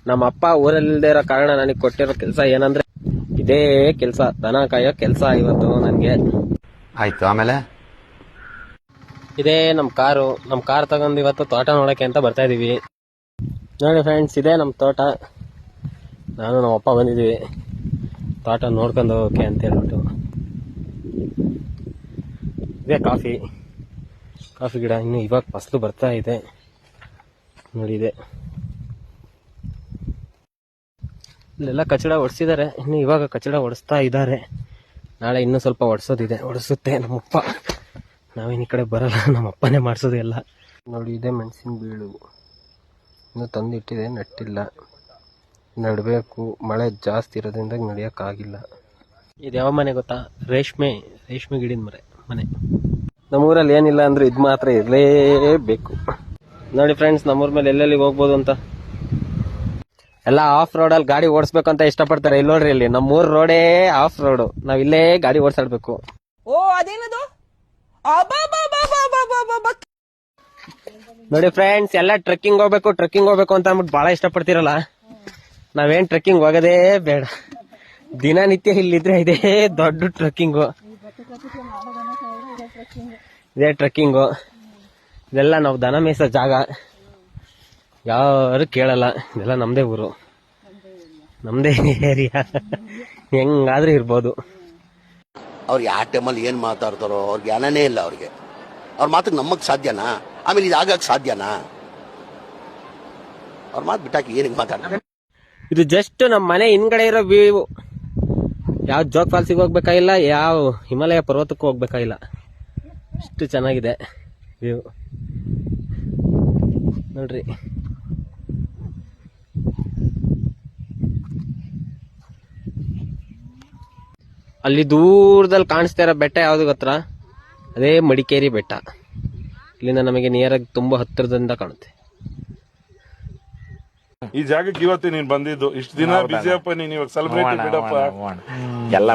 ನಮ್ಮ ಅಪ್ಪ ಊರಲ್ಲಿಲ್ದೇ ಇರೋ ಕಾರಣ ನನಗೆ ಕೊಟ್ಟಿರೋ ಕೆಲಸ ಏನಂದ್ರೆ ಇದೇ ಕೆಲಸ, ದನ ಕಾಯೋ ಕೆಲಸ ಇವತ್ತು ನನ್ಗೆ. ಆಯ್ತು, ಆಮೇಲೆ ಇದೇ ನಮ್ ಕಾರ್ ತಗೊಂಡು ಇವತ್ತು ತೋಟ ನೋಡಕ್ಕೆ ಅಂತ ಬರ್ತಾ ಇದೀವಿ. ನೋಡಿ ಫ್ರೆಂಡ್ಸ್, ಇದೇ ನಮ್ ತೋಟ. ನಾನು ನಮ್ಮ ಅಪ್ಪ ಬಂದಿದೀವಿ ತೋಟ ನೋಡ್ಕೊಂಡು ಹೋಗಕ್ಕೆ ಅಂತ ಹೇಳ್ಬಿಟ್ಟು. ಇದೇ ಕಾಫಿ ಗಿಡ ಇನ್ನು ಇವಾಗ ಫಸಲು ಬರ್ತಾ ಇದೆ ನೋಡಿ. ಇದೆ ಇಲ್ಲೆಲ್ಲ ಕಚಡ ಹೊಡ್ಸಿದ್ದಾರೆ, ಇನ್ನು ಇವಾಗ ಕಚಡ ಹೊಡಿಸ್ತಾ ಇದ್ದಾರೆ. ನಾಳೆ ಇನ್ನೂ ಸ್ವಲ್ಪ ಹೊಡಿಸುತ್ತೆ ನಮ್ಮಪ್ಪ. ನಾವೇನು ಈ ಕಡೆ ಬರಲ್ಲ, ನಮ್ಮಪ್ಪನೇ ಮಾಡಿಸೋದು ಎಲ್ಲ. ನೋಡಿ, ಇದೆ ಮೆಣಸಿನ ಬೀಳು, ಇನ್ನು ತಂದಿಟ್ಟಿದೆ, ನಟ್ಟಿಲ್ಲ, ನಡಬೇಕು. ಮಳೆ ಜಾಸ್ತಿ ಇರೋದ್ರಿಂದ ನಡಿಯೋಕ್ಕಾಗಿಲ್ಲ. ಇದು ಯಾವ ಮನೆ ಗೊತ್ತಾ? ರೇಷ್ಮೆ ಗಿಡದ ಮನೆ. ನಮ್ಮೂರಲ್ಲಿ ಏನಿಲ್ಲ ಅಂದ್ರೆ ಇದು ಮಾತ್ರ ಇರಲೇಬೇಕು. ನೋಡಿ ಫ್ರೆಂಡ್ಸ್, ನಮ್ಮೂರ ಮೇಲೆ ಎಲ್ಲೆಲ್ಲಿ ಹೋಗ್ಬೋದು ಅಂತ. ಎಲ್ಲ ಆಫ್ ರೋಡಲ್ಲಿ ಗಾಡಿ ಓಡಿಸ್ಬೇಕಂತ ಇಷ್ಟಪಡ್ತಾರೆ. ಇಲ್ಲಿ ನೋಡ್ರಿ, ಇಲ್ಲಿ ನಮ್ಮೂರ್ ರೋಡೇ ಆಫ್ ರೋಡ್, ನಾವ್ ಇಲ್ಲೇ ಗಾಡಿ ಓಡಿಸಾಡ್ಬೇಕು. ಓ ಅದೇನದು? ನೋಡಿ ಫ್ರೆಂಡ್ಸ್, ಎಲ್ಲ ಟ್ರೆಕ್ಕಿಂಗ್ ಹೋಗ್ಬೇಕು ಅಂತ ಅಂದ್ಬಿಟ್ಟು ಬಹಳ ಇಷ್ಟಪಡ್ತಿರಲ್ಲ. ನಾವೇನ್ ಟ್ರೆಕ್ಕಿಂಗ್ ಹೋಗೋದೇ ಬೇಡ, ದಿನನಿತ್ಯ ಇಲ್ಲಿದ್ರೆ ಇದೇ ದೊಡ್ಡ ಟ್ರೆಕ್ಕಿಂಗು. ಇದೆಲ್ಲ ನಾವು ದನ ಮೇಯಿಸೋ ಜಾಗ, ಯಾರು ಕೇಳಲ್ಲ. ಇದೆಲ್ಲ ನಮ್ದೇ ಊರು, ನಮ್ದೇ ಏರಿಯಾ, ಹೆಂಗಾದ್ರೂ ಇರ್ಬೋದು. ಅವ್ರು ಯಾವ ಟೈಮಲ್ಲಿ ಏನ್ ಮಾತಾಡ್ತಾರೋ ಅವ್ರಿಗೆ ಜ್ಞಾನನೇ ಇಲ್ಲ. ಅವ್ರಿಗೆ ಅವ್ರ ಮಾತಿಗೆ ನಮ್ಮಗ್ ಸಾಧ್ಯನಾ? ಆಮೇಲೆ ಇದಾಗಕ್ ಸಾಧ್ಯನಾ? ಅವ್ರ ಮಾತು ಬಿಟ್ಟಾಕಿ ಏನಿಗೆ ಮಾತಾಡ. ಇದು ಜಸ್ಟ್ ನಮ್ಮ ಮನೆ ಹಿಂದ್ಗಡೆ ಇರೋ ವ್ಯೂ. ಯಾವ ಜೋಗ್ ಫಾಲ್ಸಿಗೆ ಹೋಗ್ಬೇಕಾಗಿಲ್ಲ, ಯಾವ ಹಿಮಾಲಯ ಪರ್ವತಕ್ಕೂ ಹೋಗ್ಬೇಕಾಗಿಲ್ಲ. ಅಷ್ಟು ಚೆನ್ನಾಗಿದೆ ವ್ಯೂ ನೋಡ್ರಿ. ಅಲ್ಲಿ ದೂರದಲ್ಲಿ ಕಾಣಿಸ್ತಾ ಇರೋ ಬೆಟ್ಟ ಯಾವ್ದು ಗೊತ್ತಾ? ಅದೇ ಮಡಿಕೇರಿ ಬೆಟ್ಟ. ಇಲ್ಲಿಂದ ನಮಗೆ ನಿಯರಾಗಿ ತುಂಬಾ ಹತ್ತಿರದಿಂದ ಕಾಣುತ್ತೆ. ಈ ಜಾಗಕ್ಕೆ ಇವತ್ತು ನೀನ್ ಬಂದಿದ್ದು, ಇಷ್ಟು ದಿನ ಬಿಜಿಯಪ್ಪ, ನೀನ್ ಇವಾಗ ಸೆಲೆಬ್ರೇಟ್ ಬಿಡಪ್ಪ. ಎಲ್ಲ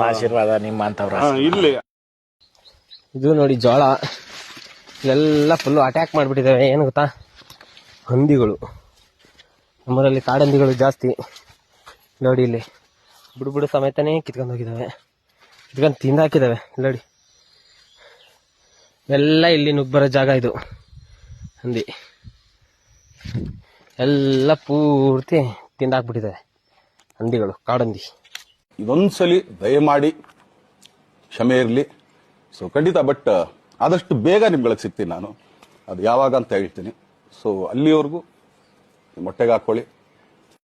ಆಶೀರ್ವಾದ ನಿಮ್ಮಂತವ್ರ. ಇಲ್ಲಿ ಇದು ನೋಡಿ ಜೋಳ, ಇಲ್ಲೆಲ್ಲ ಫುಲ್ಲು ಅಟ್ಯಾಕ್ ಮಾಡ್ಬಿಟ್ಟಿದ್ದಾವೆ. ಏನು ಗೊತ್ತಾ? ಹಂದಿಗಳು. ನಮ್ಮೂರಲ್ಲಿ ಕಾಡಂದಿಗಳು ಜಾಸ್ತಿ. ನೋಡಿ, ಇಲ್ಲಿ ಬುಡು ಸಮೇತನೇ ಕಿತ್ಕೊಂಡು ಹೋಗಿದ್ದಾವೆ, ಕಿತ್ಕೊಂಡು ತಿಂದಾಕಿದ್ದಾವೆ. ನೋಡಿ, ಎಲ್ಲ ಇಲ್ಲಿ ನುಗ್ಬರೋ ಜಾಗ ಇದು. ಹಂದಿ ಎಲ್ಲ ಪೂರ್ತಿ ತಿಂದಾಕ್ಬಿಟ್ಟಿದ್ದಾವೆ ಹಂದಿಗಳು, ಕಾಡಂದಿ. ಇದೊಂದ್ಸಲಿ ದಯಮಾಡಿ ಕ್ಷಮೆ ಇರಲಿ. ಸೊ ಖಂಡಿತ, ಬಟ್ ಆದಷ್ಟು ಬೇಗ ನಿಮ್ಗಳಿಗೆ ಸಿಗ್ತೀನಿ ನಾನು. ಅದು ಯಾವಾಗ ಅಂತ ಹೇಳ್ತೀನಿ. ಸೊ ಅಲ್ಲಿವರೆಗೂ ಮೊಟ್ಟೆಗೆ ಹಾಕೊಳ್ಳಿ.